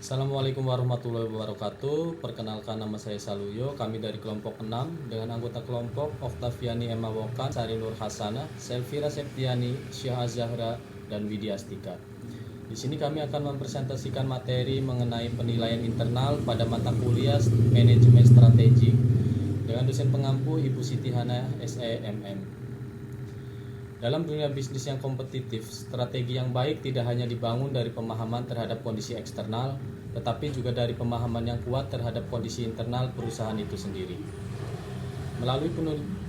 Assalamualaikum warahmatullahi wabarakatuh. Perkenalkan, nama saya Saluyo. Kami dari kelompok 6 dengan anggota kelompok Oktaviani Emma Wokan, Sari Nur Hasanah, Selvira Septiani, Syah Azahra, dan Widya Astika. Di sini kami akan mempresentasikan materi mengenai penilaian internal pada mata kuliah Manajemen Strategik dengan dosen pengampu Ibu Siti Hana SEMM. Dalam dunia bisnis yang kompetitif, strategi yang baik tidak hanya dibangun dari pemahaman terhadap kondisi eksternal, tetapi juga dari pemahaman yang kuat terhadap kondisi internal perusahaan itu sendiri.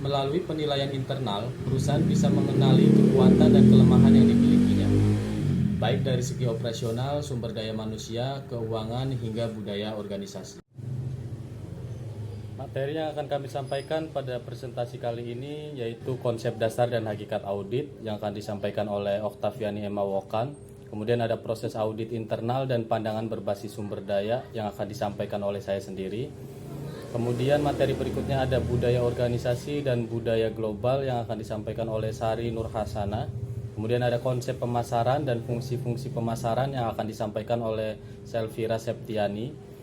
Melalui penilaian internal, perusahaan bisa mengenali kekuatan dan kelemahan yang dimilikinya, baik dari segi operasional, sumber daya manusia, keuangan, hingga budaya organisasi. Materi yang akan kami sampaikan pada presentasi kali ini yaitu konsep dasar dan hakikat audit yang akan disampaikan oleh Oktaviani Emma Wokan. Kemudian ada proses audit internal dan pandangan berbasis sumber daya yang akan disampaikan oleh saya sendiri. Kemudian materi berikutnya ada budaya organisasi dan budaya global yang akan disampaikan oleh Sari Nur Hasanah. Kemudian ada konsep pemasaran dan fungsi-fungsi pemasaran yang akan disampaikan oleh Selvira Septiani.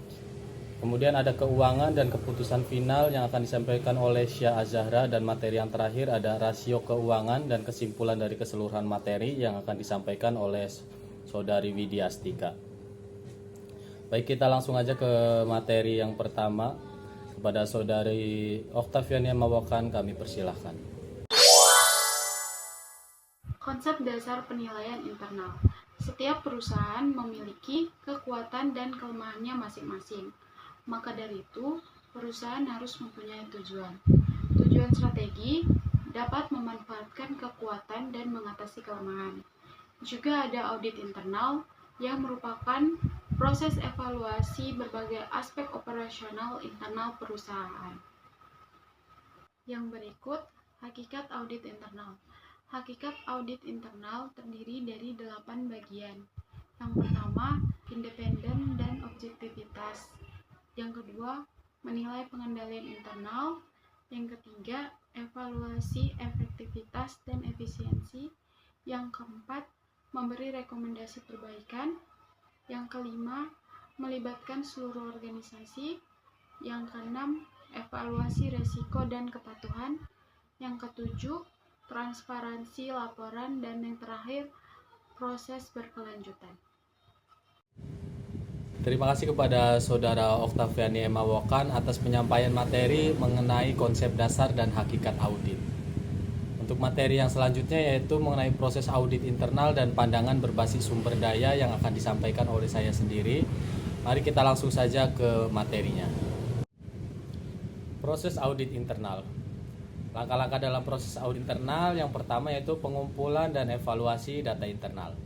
Kemudian ada keuangan dan keputusan final yang akan disampaikan oleh Syah Azahra, dan materi yang terakhir ada rasio keuangan dan kesimpulan dari keseluruhan materi yang akan disampaikan oleh Saudari Widya Astika. Baik, kita langsung aja ke materi yang pertama. Kepada Saudari Oktaviani Emma Wokan kami persilahkan. Konsep dasar penilaian internal. Setiap perusahaan memiliki kekuatan dan kelemahannya masing-masing. Maka dari itu, perusahaan harus mempunyai tujuan. Tujuan strategi dapat memanfaatkan kekuatan dan mengatasi kelemahan. Juga ada audit internal yang merupakan proses evaluasi berbagai aspek operasional internal perusahaan. Yang berikut, hakikat audit internal. Hakikat audit internal terdiri dari 8 bagian. Yang pertama, independen dan objektivitas. Yang kedua, menilai pengendalian internal. Yang ketiga, evaluasi efektivitas dan efisiensi. Yang keempat, memberi rekomendasi perbaikan. Yang kelima, melibatkan seluruh organisasi. Yang keenam, evaluasi risiko dan kepatuhan. Yang ketujuh, transparansi laporan. Dan yang terakhir, proses berkelanjutan. Terima kasih kepada Saudara Oktaviani Emma Wokan atas penyampaian materi mengenai konsep dasar dan hakikat audit. Untuk materi yang selanjutnya yaitu mengenai proses audit internal dan pandangan berbasis sumber daya yang akan disampaikan oleh saya sendiri. Mari kita langsung saja ke materinya. Proses audit internal. Langkah-langkah dalam proses audit internal yang pertama yaitu pengumpulan dan evaluasi data internal.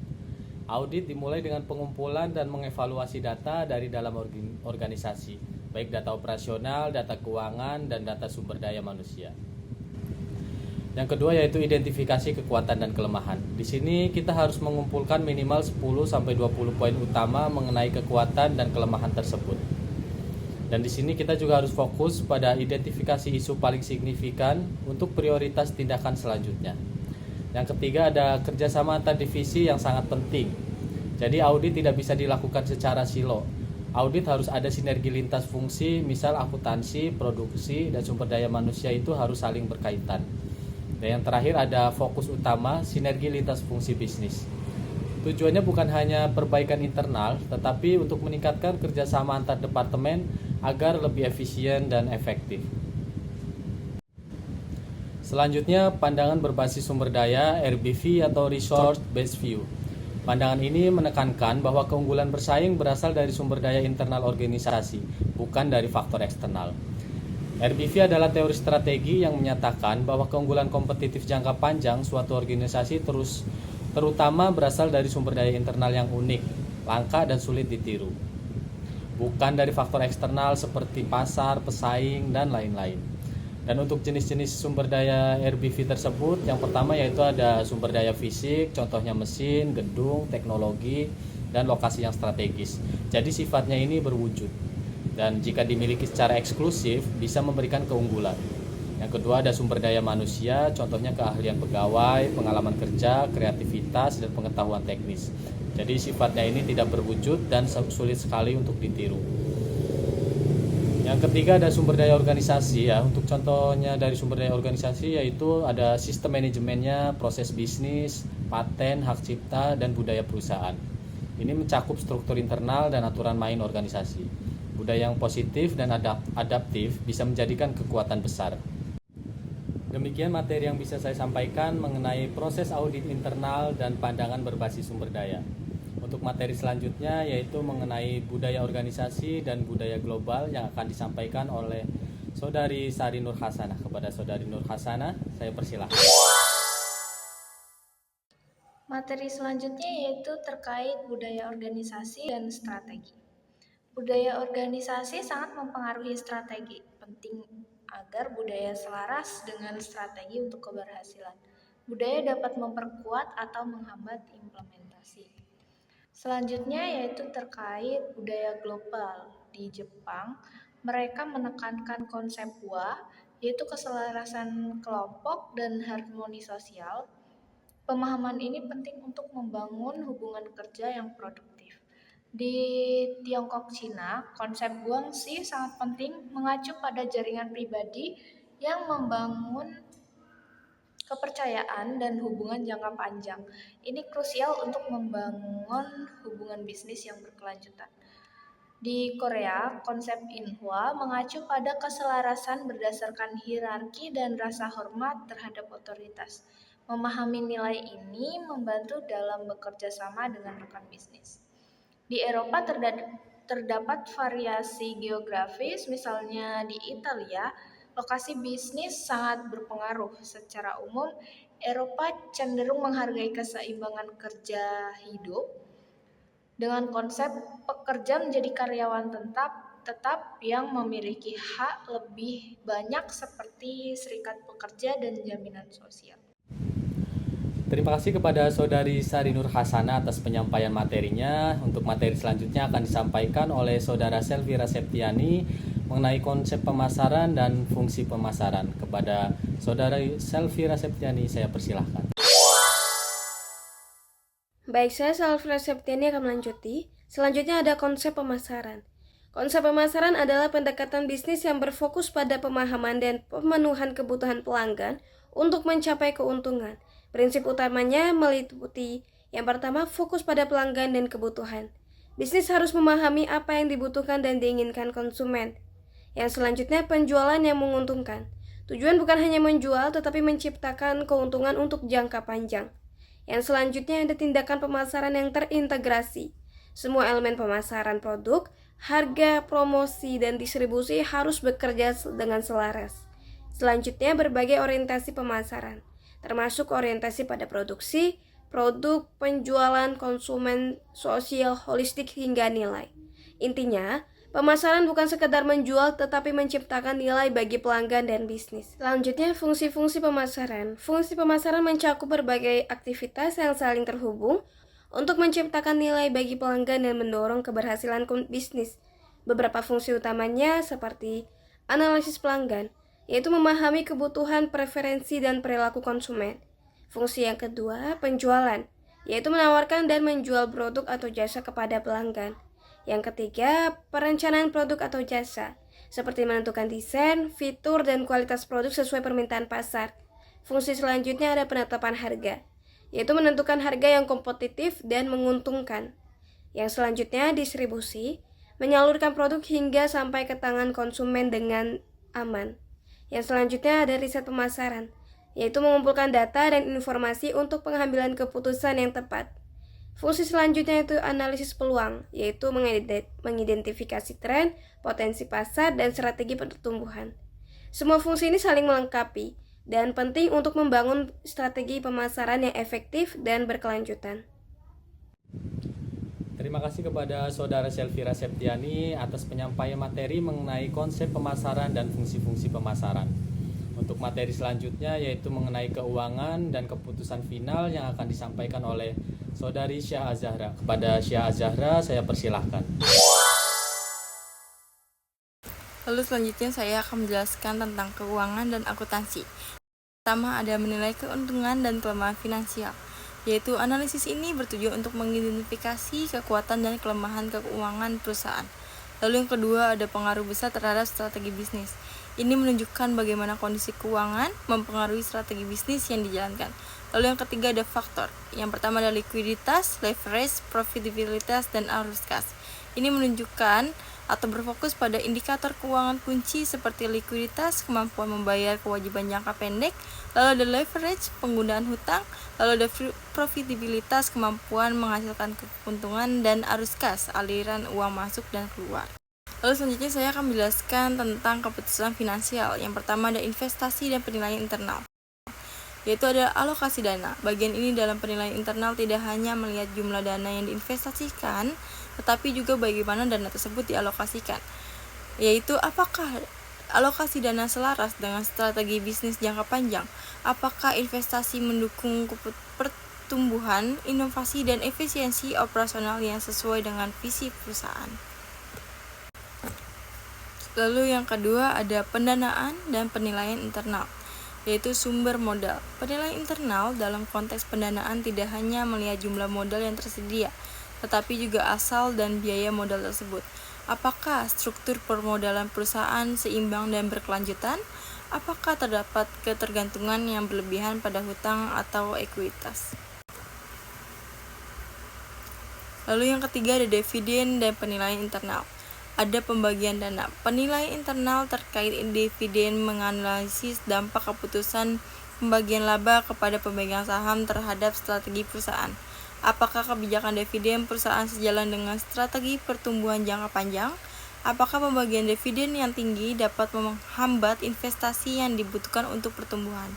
Audit dimulai dengan pengumpulan dan mengevaluasi data dari dalam organisasi, baik data operasional, data keuangan, dan data sumber daya manusia. Yang kedua yaitu identifikasi kekuatan dan kelemahan. Di sini kita harus mengumpulkan minimal 10-20 poin utama mengenai kekuatan dan kelemahan tersebut. Dan di sini kita juga harus fokus pada identifikasi isu paling signifikan untuk prioritas tindakan selanjutnya. Yang ketiga ada kerjasama antar divisi yang sangat penting. Jadi audit tidak bisa dilakukan secara silo. Audit harus ada sinergi lintas fungsi, misal akuntansi, produksi, dan sumber daya manusia itu harus saling berkaitan. Dan yang terakhir ada fokus utama, sinergi lintas fungsi bisnis. Tujuannya bukan hanya perbaikan internal, tetapi untuk meningkatkan kerjasama antar departemen agar lebih efisien dan efektif. Selanjutnya, pandangan berbasis sumber daya RBV atau Resource Based View. Pandangan ini menekankan bahwa keunggulan bersaing berasal dari sumber daya internal organisasi, bukan dari faktor eksternal. RBV adalah teori strategi yang menyatakan bahwa keunggulan kompetitif jangka panjang suatu organisasi terutama berasal dari sumber daya internal yang unik, langka, dan sulit ditiru. Bukan dari faktor eksternal seperti pasar, pesaing, dan lain-lain. Dan untuk jenis-jenis sumber daya RBV tersebut, yang pertama yaitu ada sumber daya fisik, contohnya mesin, gedung, teknologi, dan lokasi yang strategis. Jadi sifatnya ini berwujud. Dan jika dimiliki secara eksklusif, bisa memberikan keunggulan. Yang kedua ada sumber daya manusia, contohnya keahlian pegawai, pengalaman kerja, kreativitas, dan pengetahuan teknis. Jadi sifatnya ini tidak berwujud dan sulit sekali untuk ditiru. Yang ketiga ada sumber daya organisasi ya. Untuk contohnya dari sumber daya organisasi yaitu ada sistem manajemennya, proses bisnis, paten, hak cipta, dan budaya perusahaan. Ini mencakup struktur internal dan aturan main organisasi. Budaya yang positif dan adaptif bisa menjadikan kekuatan besar. Demikian materi yang bisa saya sampaikan mengenai proses audit internal dan pandangan berbasis sumber daya. Untuk materi selanjutnya yaitu mengenai budaya organisasi dan budaya global yang akan disampaikan oleh Saudari Sari Nur Hasanah. Kepada Saudari Nur Hasanah, saya persilahkan. Materi selanjutnya yaitu terkait budaya organisasi dan strategi. Budaya organisasi sangat mempengaruhi strategi. Penting agar budaya selaras dengan strategi untuk keberhasilan. Budaya dapat memperkuat atau menghambat implementasi. Selanjutnya yaitu terkait budaya global. Di Jepang, mereka menekankan konsep WA, yaitu keselarasan kelompok dan harmoni sosial. Pemahaman ini penting untuk membangun hubungan kerja yang produktif. Di Tiongkok, Cina, konsep guangxi sangat penting mengacu pada jaringan pribadi yang membangun kepercayaan dan hubungan jangka panjang. Ini krusial untuk membangun hubungan bisnis yang berkelanjutan. Di Korea, konsep Inhwa mengacu pada keselarasan berdasarkan hierarki dan rasa hormat terhadap otoritas. Memahami nilai ini membantu dalam bekerja sama dengan rekan bisnis. Di Eropa terdapat variasi geografis, misalnya di Italia, lokasi bisnis sangat berpengaruh. Secara umum, Eropa cenderung menghargai keseimbangan kerja hidup dengan konsep pekerja menjadi karyawan tetap yang memiliki hak lebih banyak seperti serikat pekerja dan jaminan sosial. Terima kasih kepada Saudari Sari Nur Hasanah atas penyampaian materinya. Untuk materi selanjutnya akan disampaikan oleh Saudara Selvira Septiani mengenai konsep pemasaran dan fungsi pemasaran. Kepada Saudara Selvira Septiani, saya persilahkan. Baik, saya Selvira Septiani akan melanjuti. Selanjutnya ada konsep pemasaran. Konsep pemasaran adalah pendekatan bisnis yang berfokus pada pemahaman dan pemenuhan kebutuhan pelanggan untuk mencapai keuntungan. Prinsip utamanya meliputi yang pertama, fokus pada pelanggan dan kebutuhan. Bisnis harus memahami apa yang dibutuhkan dan diinginkan konsumen. Yang selanjutnya, penjualan yang menguntungkan. Tujuan bukan hanya menjual, tetapi menciptakan keuntungan untuk jangka panjang. Yang selanjutnya ada tindakan pemasaran yang terintegrasi. Semua elemen pemasaran produk, harga, promosi, dan distribusi harus bekerja dengan selaras. Selanjutnya, berbagai orientasi pemasaran, termasuk orientasi pada produksi, produk, penjualan, konsumen, sosial, holistik, hingga nilai. Intinya, pemasaran bukan sekedar menjual tetapi menciptakan nilai bagi pelanggan dan bisnis. Selanjutnya, fungsi-fungsi pemasaran. Fungsi pemasaran mencakup berbagai aktivitas yang saling terhubung untuk menciptakan nilai bagi pelanggan dan mendorong keberhasilan bisnis. Beberapa fungsi utamanya seperti analisis pelanggan, yaitu memahami kebutuhan, preferensi, dan perilaku konsumen. Fungsi yang kedua, penjualan, yaitu menawarkan dan menjual produk atau jasa kepada pelanggan. Yang ketiga, perencanaan produk atau jasa, seperti menentukan desain, fitur, dan kualitas produk sesuai permintaan pasar. Fungsi selanjutnya ada penetapan harga, yaitu menentukan harga yang kompetitif dan menguntungkan. Yang selanjutnya, distribusi, menyalurkan produk hingga sampai ke tangan konsumen dengan aman. Yang selanjutnya ada riset pemasaran, yaitu mengumpulkan data dan informasi untuk pengambilan keputusan yang tepat. Fungsi selanjutnya itu analisis peluang, yaitu mengidentifikasi tren, potensi pasar, dan strategi pertumbuhan. Semua fungsi ini saling melengkapi dan penting untuk membangun strategi pemasaran yang efektif dan berkelanjutan. Terima kasih kepada Saudara Selvira Septiani atas penyampaian materi mengenai konsep pemasaran dan fungsi-fungsi pemasaran. Untuk materi selanjutnya yaitu mengenai keuangan dan keputusan final yang akan disampaikan oleh Saudari Syah Azahra. Kepada Syah Azahra, saya persilahkan. Lalu selanjutnya saya akan menjelaskan tentang keuangan dan akuntansi. Pertama ada menilai keuntungan dan kelemahan finansial, yaitu analisis ini bertujuan untuk mengidentifikasi kekuatan dan kelemahan keuangan perusahaan. Lalu yang kedua ada pengaruh besar terhadap strategi bisnis. Ini menunjukkan bagaimana kondisi keuangan mempengaruhi strategi bisnis yang dijalankan. Lalu yang ketiga ada faktor. Yang pertama ada likuiditas, leverage, profitabilitas, dan arus kas. Ini menunjukkan atau berfokus pada indikator keuangan kunci seperti likuiditas, kemampuan membayar kewajiban jangka pendek, lalu ada leverage, penggunaan hutang, lalu ada profitabilitas, kemampuan menghasilkan keuntungan, dan arus kas, aliran uang masuk dan keluar. Lalu selanjutnya saya akan menjelaskan tentang keputusan finansial. Yang pertama ada investasi dan penilaian internal, yaitu ada alokasi dana. Bagian ini dalam penilaian internal tidak hanya melihat jumlah dana yang diinvestasikan, tetapi juga bagaimana dana tersebut dialokasikan, yaitu apakah alokasi dana selaras dengan strategi bisnis jangka panjang, apakah investasi mendukung pertumbuhan, inovasi, dan efisiensi operasional yang sesuai dengan visi perusahaan. Lalu yang kedua ada pendanaan dan penilaian internal, yaitu sumber modal. Penilaian internal dalam konteks pendanaan tidak hanya melihat jumlah modal yang tersedia, tetapi juga asal dan biaya modal tersebut. Apakah struktur permodalan perusahaan seimbang dan berkelanjutan? Apakah terdapat ketergantungan yang berlebihan pada hutang atau ekuitas? Lalu yang ketiga ada dividen dan penilaian internal. Ada pembagian dana. Penilaian internal terkait dividen menganalisis dampak keputusan pembagian laba kepada pemegang saham terhadap strategi perusahaan. Apakah kebijakan dividen perusahaan sejalan dengan strategi pertumbuhan jangka panjang? Apakah pembagian dividen yang tinggi dapat menghambat investasi yang dibutuhkan untuk pertumbuhan?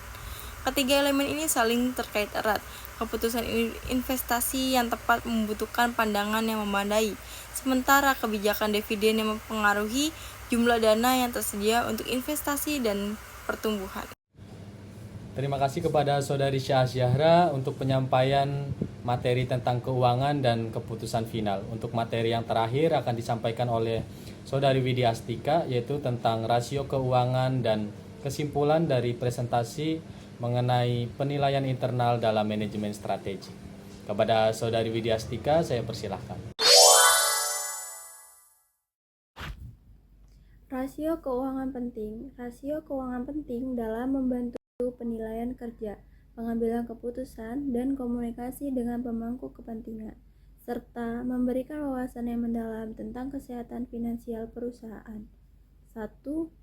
Ketiga elemen ini saling terkait erat. Keputusan investasi yang tepat membutuhkan pandangan yang memadai, sementara kebijakan dividen yang mempengaruhi jumlah dana yang tersedia untuk investasi dan pertumbuhan. Terima kasih kepada Saudari Syah Syahra untuk penyampaian materi tentang keuangan dan keputusan final. Untuk materi yang terakhir akan disampaikan oleh Saudari Widya Astika, yaitu tentang rasio keuangan dan kesimpulan dari presentasi mengenai penilaian internal dalam manajemen strategi. Kepada Saudari Widya Astika, saya persilahkan. Rasio keuangan penting. Rasio keuangan penting dalam membantu penilaian kerja, pengambilan keputusan, dan komunikasi dengan pemangku kepentingan, serta memberikan wawasan yang mendalam tentang kesehatan finansial perusahaan. 1.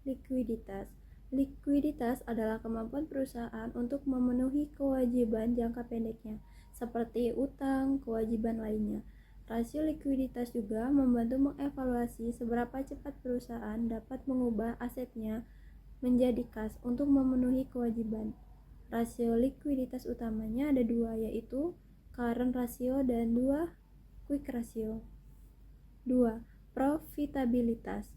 Likuiditas. Likuiditas adalah kemampuan perusahaan untuk memenuhi kewajiban jangka pendeknya, seperti utang, kewajiban lainnya. Rasio likuiditas juga membantu mengevaluasi seberapa cepat perusahaan dapat mengubah asetnya menjadi kas untuk memenuhi kewajiban. Rasio likuiditas utamanya ada dua, yaitu current ratio dan quick ratio. 2. Profitabilitas.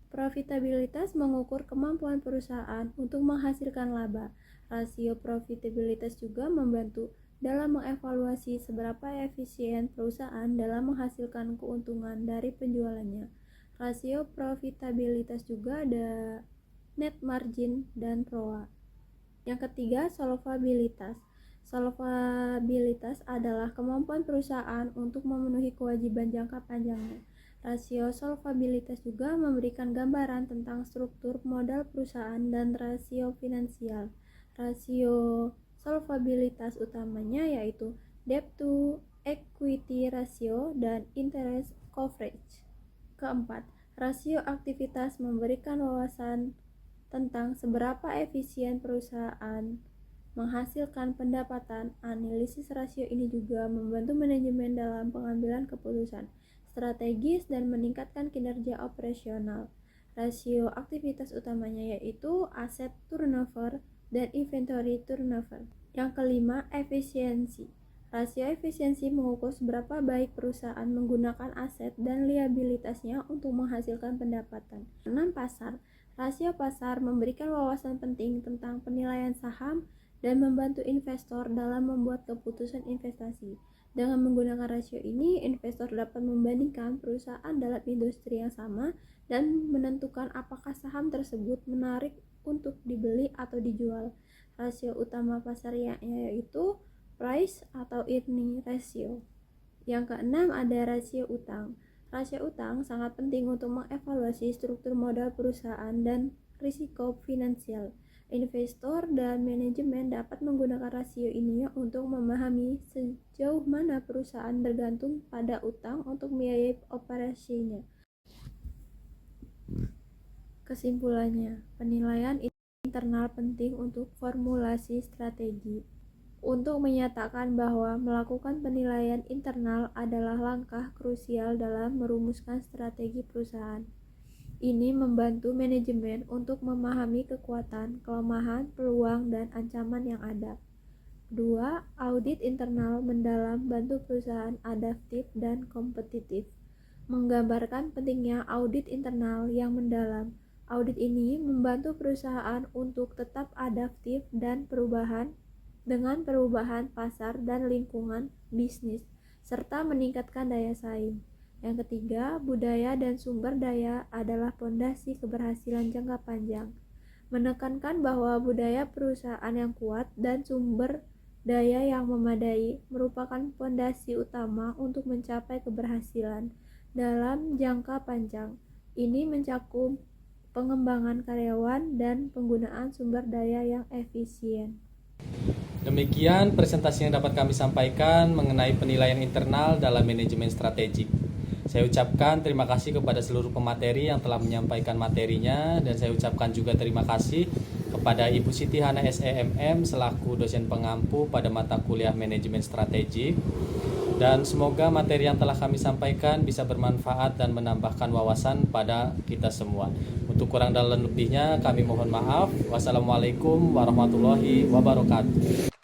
Profitabilitas mengukur kemampuan perusahaan untuk menghasilkan laba. Rasio profitabilitas juga membantu dalam mengevaluasi seberapa efisien perusahaan dalam menghasilkan keuntungan dari penjualannya. Rasio profitabilitas juga ada net margin dan ROA. Yang ketiga, solvabilitas. Solvabilitas adalah kemampuan perusahaan untuk memenuhi kewajiban jangka panjangnya. Rasio solvabilitas juga memberikan gambaran tentang struktur modal perusahaan dan rasio finansial. Rasio solvabilitas utamanya yaitu debt to equity ratio dan interest coverage. Keempat, rasio aktivitas memberikan wawasan tentang seberapa efisien perusahaan menghasilkan pendapatan. Analisis rasio ini juga membantu manajemen dalam pengambilan keputusan strategis dan meningkatkan kinerja operasional. Rasio aktivitas utamanya yaitu aset turnover dan inventory turnover. Yang kelima, efisiensi. Rasio efisiensi mengukur seberapa baik perusahaan menggunakan aset dan liabilitasnya untuk menghasilkan pendapatan. 6. Pasar. Rasio pasar memberikan wawasan penting tentang penilaian saham dan membantu investor dalam membuat keputusan investasi. Dengan menggunakan rasio ini, investor dapat membandingkan perusahaan dalam industri yang sama dan menentukan apakah saham tersebut menarik untuk dibeli atau dijual. Rasio utama pasarnya yaitu price atau earning ratio. Yang keenam ada rasio utang. Rasio utang sangat penting untuk mengevaluasi struktur modal perusahaan dan risiko finansial. Investor dan manajemen dapat menggunakan rasio ini untuk memahami sejauh mana perusahaan bergantung pada utang untuk membiayai operasinya. Kesimpulannya, penilaian internal penting untuk formulasi strategi. Untuk menyatakan bahwa melakukan penilaian internal adalah langkah krusial dalam merumuskan strategi perusahaan. Ini membantu manajemen untuk memahami kekuatan, kelemahan, peluang, dan ancaman yang ada. Kedua, audit internal mendalam bantu perusahaan adaptif dan kompetitif. Menggambarkan pentingnya audit internal yang mendalam. Audit ini membantu perusahaan untuk tetap adaptif dan dengan perubahan pasar dan lingkungan bisnis, serta meningkatkan daya saing. Yang ketiga, budaya dan sumber daya adalah fondasi keberhasilan jangka panjang. Menekankan bahwa budaya perusahaan yang kuat dan sumber daya yang memadai merupakan fondasi utama untuk mencapai keberhasilan dalam jangka panjang. Ini mencakup pengembangan karyawan dan penggunaan sumber daya yang efisien. Demikian presentasi yang dapat kami sampaikan mengenai penilaian internal dalam manajemen strategik. Saya ucapkan terima kasih kepada seluruh pemateri yang telah menyampaikan materinya, dan saya ucapkan juga terima kasih kepada Ibu Siti Hana SEMM selaku dosen pengampu pada mata kuliah manajemen strategik. Dan semoga materi yang telah kami sampaikan bisa bermanfaat dan menambahkan wawasan pada kita semua. Untuk kurang dan lebihnya kami mohon maaf. Wassalamualaikum warahmatullahi wabarakatuh.